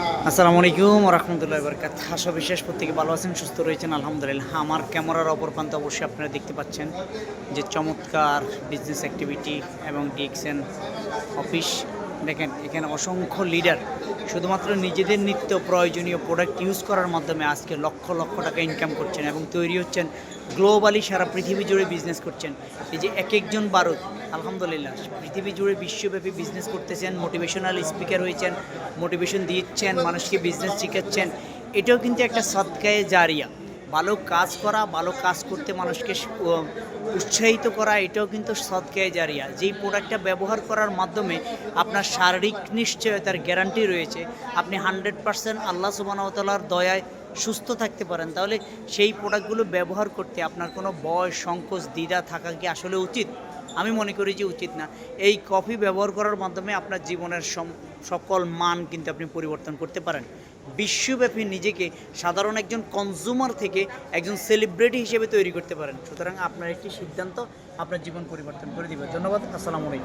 আসসালামু আলাইকুম রহমতুল্লাহি বারাকাতুহু। আশা বিশ্বাস প্রত্যেকে ভালো আছেন, সুস্থ রয়েছেন আলহামদুলিল্লাহ। আমার ক্যামেরার অপর প্রান্তে অবশ্যই আপনারা দেখতে পাচ্ছেন যে চমৎকার বিজনেস অ্যাক্টিভিটি এবং ডিএক্সএন অফিস। দেখেন এখানে অসংখ্য লিডার শুধুমাত্র নিজেদের নিত্য প্রয়োজনীয় প্রোডাক্ট ইউজ করার মাধ্যমে আজকে লক্ষ লক্ষ টাকা ইনকাম করছেন এবং তৈরি হচ্ছেন, গ্লোবালি সারা পৃথিবী জুড়ে বিজনেস করছেন। এই যে এক একজন বারুদ আলহামদুলিল্লাহ পৃথিবী জুড়ে বিশ্বব্যাপী বিজনেস করতেছেন, মোটিভেশনাল স্পিকার হয়েছেন, মোটিভেশন দিচ্ছেন, মানুষকে বিজনেস শিখাচ্ছেন। এটাও কিন্তু একটা সদকায়ে জারিয়া। ভালো কাজ করা, ভালো কাজ করতে মানুষকে উৎসাহিত করা, এটাও কিন্তু সদকায়ে জারিয়া। যেই প্রোডাক্টটা ব্যবহার করার মাধ্যমে আপনার শারীরিক নিশ্চয়তার গ্যারান্টি রয়েছে, আপনি 100% আল্লাহ সুবহানাহু ওয়া তাআলার দয়ায় সুস্থ থাকতে পারেন, তাহলে সেই প্রোডাক্টগুলো ব্যবহার করতে আপনার কোনো ভয়, সংকোচ, দ্বিধা থাকা কি আসলে উচিত? আমি মনে করি যে উচিত না। এই কফি ব্যবহার করার মাধ্যমে আপনার জীবনের সকল মান কিন্তু আপনি পরিবর্তন করতে পারেন। বিশ্বব্যাপী নিজেকে সাধারণ একজন কনজিউমার থেকে একজন সেলিব্রিটি হিসেবে তৈরি করতে পারেন। সুতরাং আপনার একটি সিদ্ধান্ত আপনার জীবন পরিবর্তন করে দিবে। ধন্যবাদ। আসসালামু আলাইকুম।